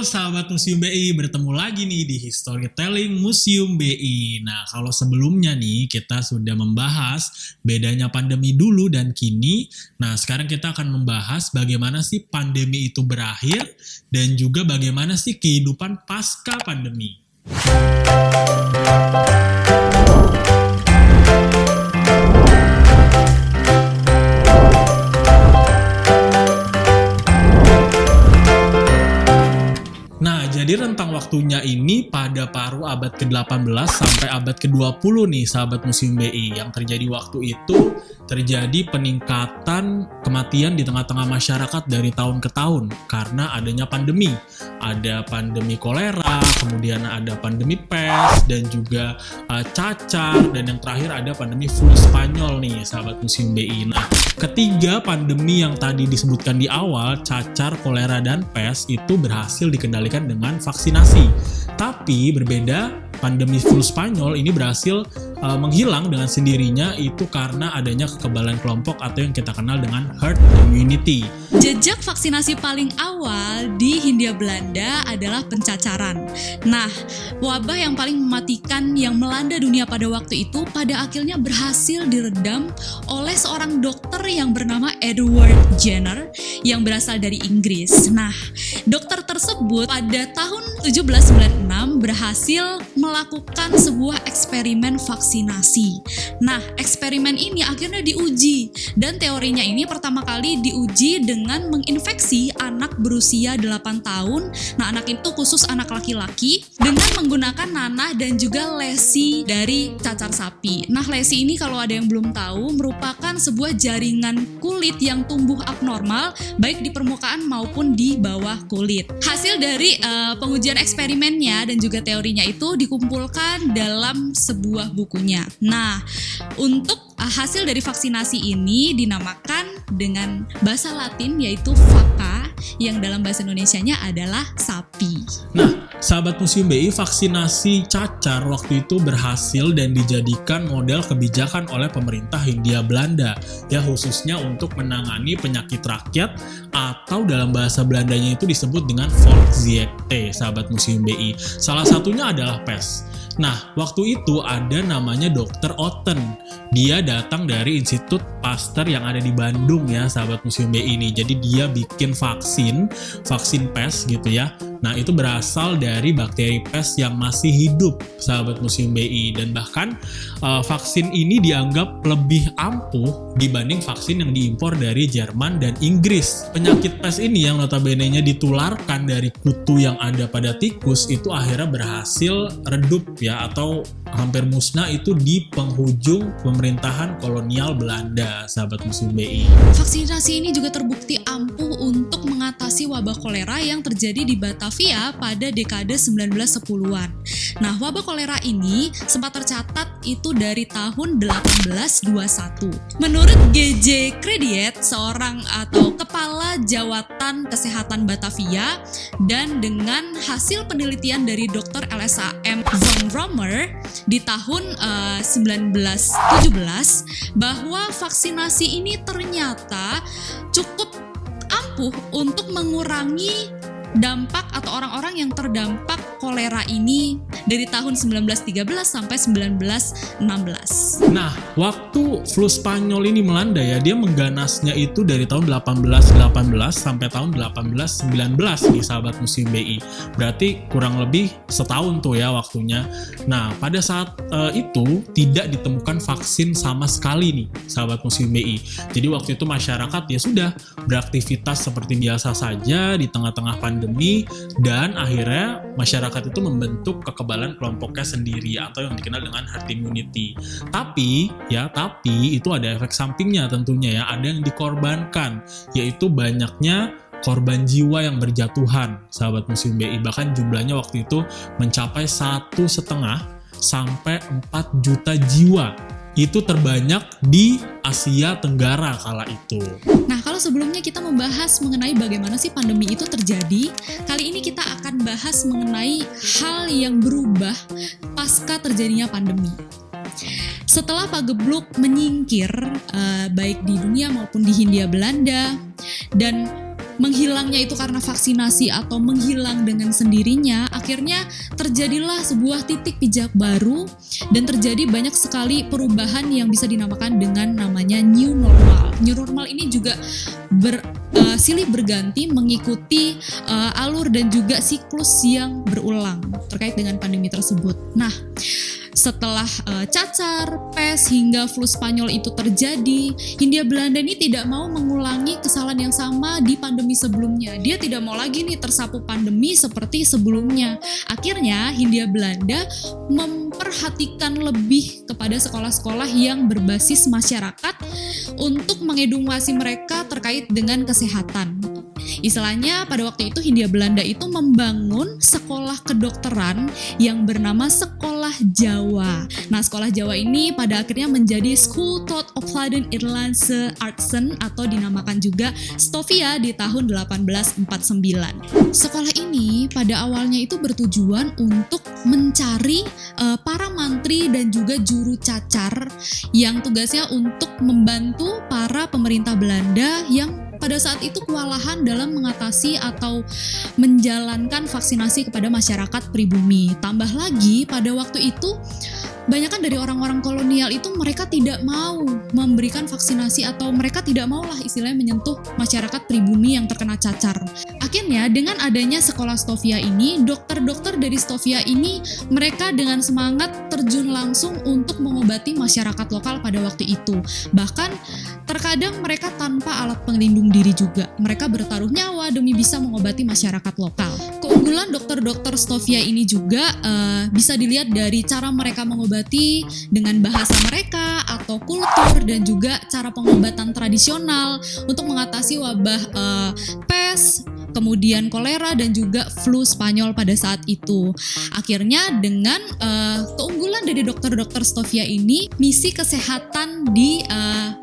sahabat Museum BI, bertemu lagi nih di Historytelling Museum BI. Nah, kalau sebelumnya nih kita sudah membahas bedanya pandemi dulu dan kini. Nah, sekarang kita akan membahas bagaimana sih pandemi itu berakhir dan juga bagaimana sih kehidupan pasca pandemi. Jadi rentang waktunya ini pada paruh abad ke-18 sampai abad ke-20 nih sahabat Museum BI. Yang terjadi waktu itu terjadi peningkatan kematian di tengah-tengah masyarakat dari tahun ke tahun karena adanya pandemi. Ada pandemi kolera, kemudian ada pandemi pes, dan juga cacar, dan yang terakhir ada pandemi flu Spanyol nih sahabat Museum BI. Nah, ketiga pandemi yang tadi disebutkan di awal, cacar, kolera, dan pes itu berhasil dikendalikan dengan vaksinasi. Tapi berbeda, pandemi flu Spanyol ini berhasil menghilang dengan sendirinya itu karena adanya kekebalan kelompok atau yang kita kenal dengan herd immunity. Jejak vaksinasi paling awal di Hindia Belanda adalah pencacaran. Nah, wabah yang paling mematikan yang melanda dunia pada waktu itu pada akhirnya berhasil diredam oleh seorang dokter yang bernama Edward Jenner yang berasal dari Inggris. Nah, dokter tersebut pada tahun 1796 berhasil melakukan sebuah eksperimen vaksinasi. Nah, eksperimen ini akhirnya diuji dan teorinya ini pertama kali diuji dengan menginfeksi anak berusia 8 tahun. Nah, anak itu khusus anak laki-laki dengan menggunakan nanah dan juga lesi dari cacar sapi. Nah, lesi ini kalau ada yang belum tahu merupakan sebuah jaringan kulit yang tumbuh abnormal baik di permukaan maupun di bawah kulit. Hasil dari pengujian eksperimennya dan juga teorinya itu dikumpulkan dalam sebuah bukunya. Nah, untuk hasil dari vaksinasi ini dinamakan dengan bahasa Latin yaitu vacca, yang dalam bahasa Indonesianya adalah sapi. Nah, sahabat Museum BI, vaksinasi cacar waktu itu berhasil dan dijadikan model kebijakan oleh pemerintah Hindia Belanda, ya khususnya untuk menangani penyakit rakyat atau dalam bahasa Belandanya itu disebut dengan volksziekte, sahabat Museum BI. Salah satunya adalah pes. Nah, waktu itu ada namanya Dr. Otten. Dia datang dari Institut Pasteur yang ada di Bandung ya, sahabat Museum BI ini. Jadi dia bikin vaksin pes gitu ya. Nah, itu berasal dari bakteri pes yang masih hidup, sahabat Museum BI. Dan bahkan vaksin ini dianggap lebih ampuh dibanding vaksin yang diimpor dari Jerman dan Inggris. Penyakit pes ini yang notabene-nya ditularkan dari kutu yang ada pada tikus itu akhirnya berhasil redup ya, atau hampir musnah itu di penghujung pemerintahan kolonial Belanda, sahabat Museum BI. Vaksinasi ini juga terbukti ampuh untuk mengatasi wabah kolera yang terjadi di Batavia pada dekade 1910-an. Nah, wabah kolera ini sempat tercatat itu dari tahun 1821. Menurut G.J. Crediet, seorang atau kepala jawatan kesehatan Batavia, dan dengan hasil penelitian dari Dr. LSAM von Romer di tahun 1917 bahwa vaksinasi ini ternyata cukup ampuh untuk mengurangi dampak atau orang-orang yang terdampak kolera ini dari tahun 1913 sampai 1916. Nah, waktu flu Spanyol ini melanda ya, dia mengganasnya itu dari tahun 1818 sampai tahun 1819 nih sahabat Museum BI. Berarti kurang lebih setahun tuh ya waktunya. Nah, pada saat itu tidak ditemukan vaksin sama sekali nih sahabat Museum BI. Jadi waktu itu masyarakat ya sudah beraktivitas seperti biasa saja di tengah-tengah pandemi, dan akhirnya masyarakat itu membentuk kekebalan kelompoknya sendiri atau yang dikenal dengan herd immunity. Tapi itu ada efek sampingnya tentunya ya, ada yang dikorbankan, yaitu banyaknya korban jiwa yang berjatuhan, sahabat Museum BI. Bahkan jumlahnya waktu itu mencapai 1,5 sampai 4 juta jiwa. Itu terbanyak di Asia Tenggara kala itu. Nah, kalau sebelumnya kita membahas mengenai bagaimana sih pandemi itu terjadi, kali ini kita akan bahas mengenai hal yang berubah pasca terjadinya pandemi. Setelah Pagebluk menyingkir baik di dunia maupun di Hindia Belanda, dan menghilangnya itu karena vaksinasi atau menghilang dengan sendirinya, akhirnya terjadilah sebuah titik pijak baru dan terjadi banyak sekali perubahan yang bisa dinamakan dengan namanya new normal. New normal ini juga silih berganti mengikuti alur dan juga siklus yang berulang terkait dengan pandemi tersebut. Nah, setelah cacar, pes, hingga flu Spanyol itu terjadi, Hindia Belanda ini tidak mau mengulangi kesalahan yang sama di pandemi sebelumnya. Dia tidak mau lagi nih tersapu pandemi seperti sebelumnya. Akhirnya Hindia Belanda memperhatikan lebih kepada sekolah-sekolah yang berbasis masyarakat untuk mengedukasi mereka terkait dengan kesehatan. Istilahnya pada waktu itu Hindia Belanda itu membangun sekolah kedokteran yang bernama Sekolah Jawa. Nah, Sekolah Jawa ini pada akhirnya menjadi School tot Opleiding-Nederlandse Artsen atau dinamakan juga Stovia di tahun 1849. Sekolah ini pada awalnya itu bertujuan untuk mencari para mantri dan juga juru cacar yang tugasnya untuk membantu para pemerintah Belanda yang pada saat itu kewalahan dalam mengatasi atau menjalankan vaksinasi kepada masyarakat pribumi. Tambah lagi pada waktu itu banyakan dari orang-orang kolonial itu mereka tidak mau memberikan vaksinasi atau mereka tidak mau lah istilahnya menyentuh masyarakat pribumi yang terkena cacar. Akhirnya dengan adanya sekolah Stovia ini, dokter-dokter dari Stovia ini mereka dengan semangat terjun langsung untuk mengobati masyarakat lokal pada waktu itu. Bahkan terkadang mereka tanpa alat pelindung diri juga. Mereka bertaruh nyawa demi bisa mengobati masyarakat lokal. Keunggulan dokter-dokter Stovia ini juga bisa dilihat dari cara mereka mengobati dengan bahasa mereka atau kultur dan juga cara pengobatan tradisional untuk mengatasi wabah pes, kemudian kolera dan juga flu Spanyol pada saat itu. Akhirnya dengan keunggulan dari dokter-dokter Stovia ini, misi kesehatan di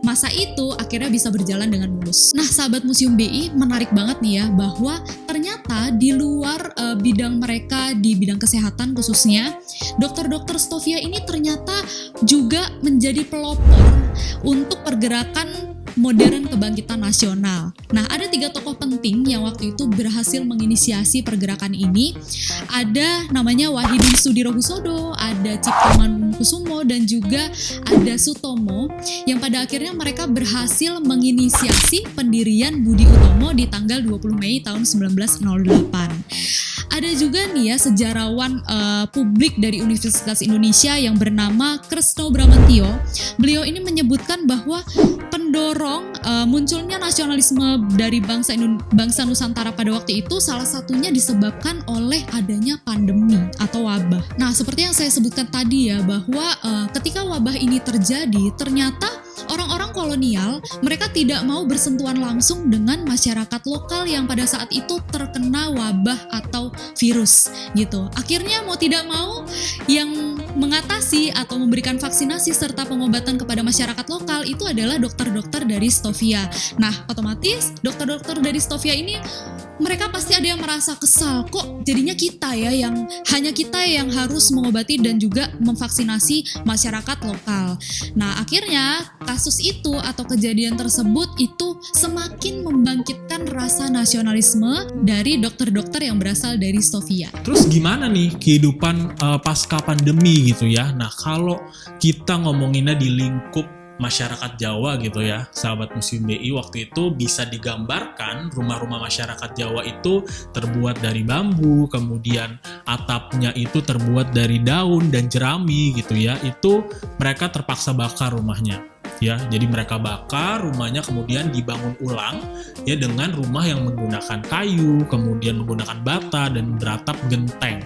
masa itu akhirnya bisa berjalan dengan mulus. Nah, sahabat Museum BI, menarik banget nih ya bahwa ternyata di luar bidang mereka di bidang kesehatan khususnya, dokter-dokter Stovia ini ternyata juga menjadi pelopor untuk pergerakan modern kebangkitan nasional. Nah, ada 3 tokoh penting yang waktu itu berhasil menginisiasi pergerakan ini. Ada namanya Wahidin Sudirohusodo, ada Cipto Mangunkusumo, dan juga ada Sutomo, yang pada akhirnya mereka berhasil menginisiasi pendirian Budi Utomo di tanggal 20 Mei tahun 1908. Ada juga nih ya sejarawan publik dari Universitas Indonesia yang bernama Kresno Bramantio. Beliau ini menyebutkan bahwa pendorong munculnya nasionalisme dari bangsa Nusantara pada waktu itu salah satunya disebabkan oleh adanya pandemi atau wabah. Nah, seperti yang saya sebutkan tadi ya, bahwa ketika wabah ini terjadi, ternyata orang-orang kolonial mereka tidak mau bersentuhan langsung dengan masyarakat lokal yang pada saat itu terkena wabah atau virus gitu. Akhirnya mau tidak mau yang mengatasi atau memberikan vaksinasi serta pengobatan kepada masyarakat lokal itu adalah dokter-dokter dari Stovia. Nah, otomatis dokter-dokter dari Stovia ini mereka pasti ada yang merasa kesal, kok jadinya kita ya yang hanya kita yang harus mengobati dan juga memvaksinasi masyarakat lokal. Nah, akhirnya kasus itu atau kejadian tersebut itu semakin membangkitkan rasa nasionalisme dari dokter-dokter yang berasal dari Stovia. Terus gimana nih kehidupan pasca pandemi gitu ya? Nah, kalau kita ngomonginnya di lingkup masyarakat Jawa gitu ya, sahabat Museum BI, waktu itu bisa digambarkan rumah-rumah masyarakat Jawa itu terbuat dari bambu, kemudian atapnya itu terbuat dari daun dan jerami gitu ya. Itu mereka terpaksa bakar rumahnya. Ya, jadi mereka bakar rumahnya, kemudian dibangun ulang ya dengan rumah yang menggunakan kayu, kemudian menggunakan bata dan beratap genteng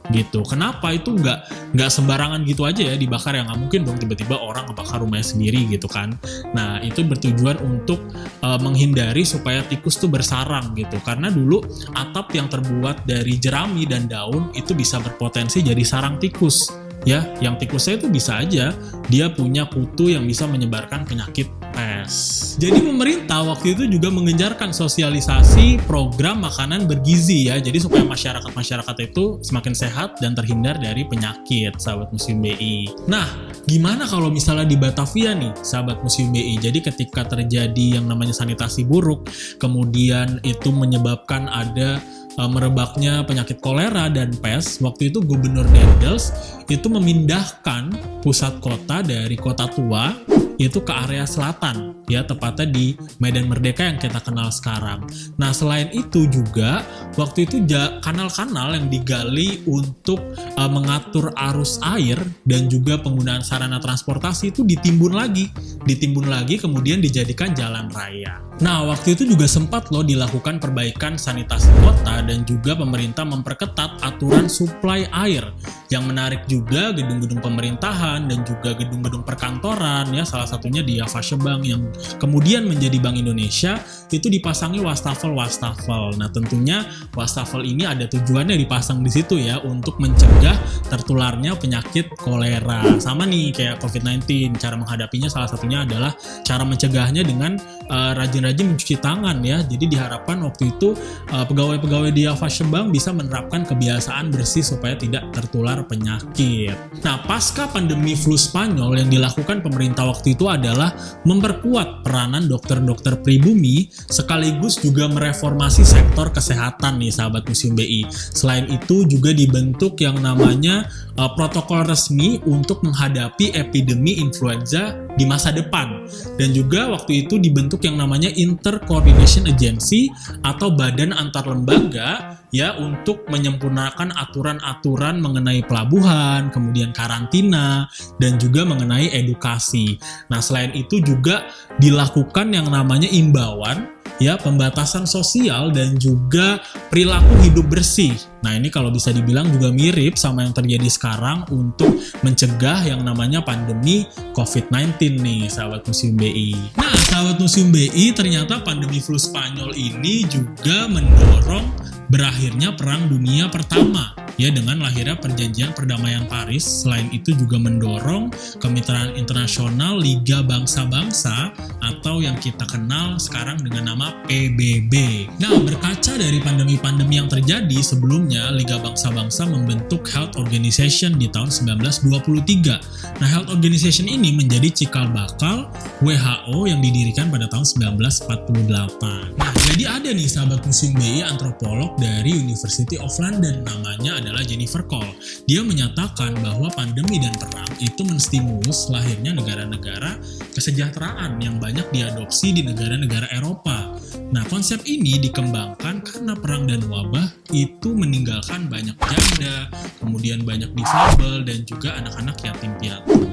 gitu. Kenapa itu nggak sembarangan gitu aja ya dibakar, ya nggak mungkin dong tiba-tiba orang ngebakar rumahnya sendiri gitu kan. Nah, itu bertujuan untuk menghindari supaya tikus tuh bersarang gitu, karena dulu atap yang terbuat dari jerami dan daun itu bisa berpotensi jadi sarang tikus. Ya, yang tikusnya itu bisa aja dia punya kutu yang bisa menyebarkan penyakit PES. Jadi pemerintah waktu itu juga mengencarkan sosialisasi program makanan bergizi ya. Jadi supaya masyarakat itu semakin sehat dan terhindar dari penyakit, sahabat Museum BI. Nah, gimana kalau misalnya di Batavia nih, sahabat Museum BI? Jadi ketika terjadi yang namanya sanitasi buruk, kemudian itu menyebabkan ada merebaknya penyakit kolera dan PES, waktu itu Gubernur Dendels itu memindahkan pusat kota dari kota tua itu ke area selatan, ya tepatnya di Medan Merdeka yang kita kenal sekarang. Nah, selain itu juga waktu itu kanal-kanal yang digali untuk mengatur arus air dan juga penggunaan sarana transportasi itu ditimbun lagi kemudian dijadikan jalan raya. Nah, waktu itu juga sempat dilakukan perbaikan sanitasi kota dan juga pemerintah memperketat aturan suplai air. Yang menarik juga gedung-gedung pemerintahan dan juga gedung-gedung perkantoran, ya salah satunya di Yavaske Bank yang kemudian menjadi Bank Indonesia itu dipasangi wastafel. Nah, tentunya wastafel ini ada tujuannya dipasang di situ ya untuk mencegah tertularnya penyakit kolera. Sama nih kayak COVID-19, cara menghadapinya salah satunya adalah cara mencegahnya dengan rajin-rajin mencuci tangan ya. Jadi diharapkan waktu itu pegawai-pegawai di Yavaske Bank bisa menerapkan kebiasaan bersih supaya tidak tertular penyakit. Nah, pasca pandemi flu Spanyol yang dilakukan pemerintah waktu itu adalah memperkuat peranan dokter-dokter pribumi sekaligus juga mereformasi sektor kesehatan nih sahabat Museum BI. Selain itu juga dibentuk yang namanya protokol resmi untuk menghadapi epidemi influenza di masa depan. Dan juga waktu itu dibentuk yang namanya Inter-Coordination Agency atau badan antar lembaga ya untuk menyempurnakan aturan-aturan mengenai pelabuhan, kemudian karantina, dan juga mengenai edukasi. Nah, selain itu juga dilakukan yang namanya imbauan ya, pembatasan sosial dan juga perilaku hidup bersih. Nah, ini kalau bisa dibilang juga mirip sama yang terjadi sekarang untuk mencegah yang namanya pandemi COVID-19 nih, sahabat Museum BI. Nah, sahabat Museum BI, ternyata pandemi flu Spanyol ini juga mendorong berakhirnya Perang Dunia Pertama ya dengan lahirnya Perjanjian Perdamaian Paris. Selain itu juga mendorong kemitraan internasional Liga Bangsa-Bangsa atau yang kita kenal sekarang dengan nama PBB. Nah, berkaca dari pandemi-pandemi yang terjadi sebelumnya, Liga Bangsa-Bangsa membentuk Health Organization di tahun 1923. Nah, Health Organization ini menjadi cikal bakal WHO yang didirikan pada tahun 1948. Nah, jadi ada nih sahabat Museum BI antropolog dari University of London, namanya adalah Jennifer Cole. Dia menyatakan bahwa pandemi dan perang itu menstimulus lahirnya negara-negara kesejahteraan yang banyak diadopsi di negara-negara Eropa. Nah, konsep ini dikembangkan karena perang dan wabah itu meninggalkan banyak janda, kemudian banyak difabel dan juga anak-anak yatim piatu.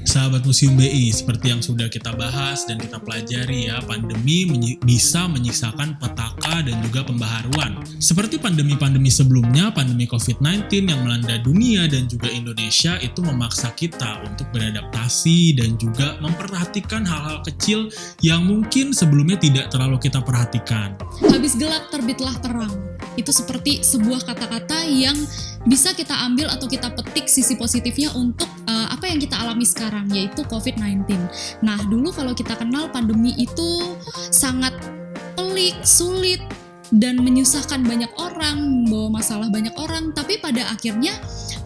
Sahabat Museum BI, seperti yang sudah kita bahas dan kita pelajari ya, pandemi bisa menyisakan petaka dan juga pembaharuan. Seperti pandemi-pandemi sebelumnya, pandemi COVID-19 yang melanda dunia dan juga Indonesia itu memaksa kita untuk beradaptasi dan juga memperhatikan hal-hal kecil yang mungkin sebelumnya tidak terlalu kita perhatikan. Habis gelap terbitlah terang. Itu seperti sebuah kata-kata yang bisa kita ambil atau kita petik sisi positifnya untuk apa yang kita alami sekarang, yaitu COVID-19. Nah, dulu kalau kita kenal pandemi itu sangat pelik, sulit, dan menyusahkan banyak orang, membawa masalah banyak orang, tapi pada akhirnya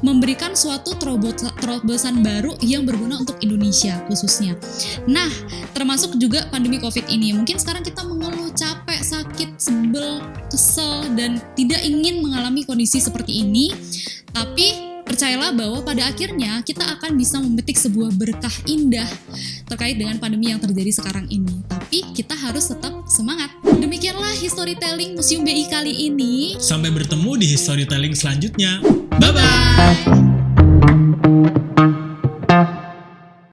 memberikan suatu terobosan baru yang berguna untuk Indonesia khususnya. Nah, termasuk juga pandemi COVID ini. Mungkin sekarang kita mengeluh, capek, sakit, sebel, kesel, dan tidak ingin mengalami kondisi seperti ini, tapi percayalah bahwa pada akhirnya kita akan bisa memetik sebuah berkah indah terkait dengan pandemi yang terjadi sekarang ini. Tapi kita harus tetap semangat. Demikianlah Historytelling Museum BI kali ini. Sampai bertemu di Historytelling selanjutnya. Bye-bye!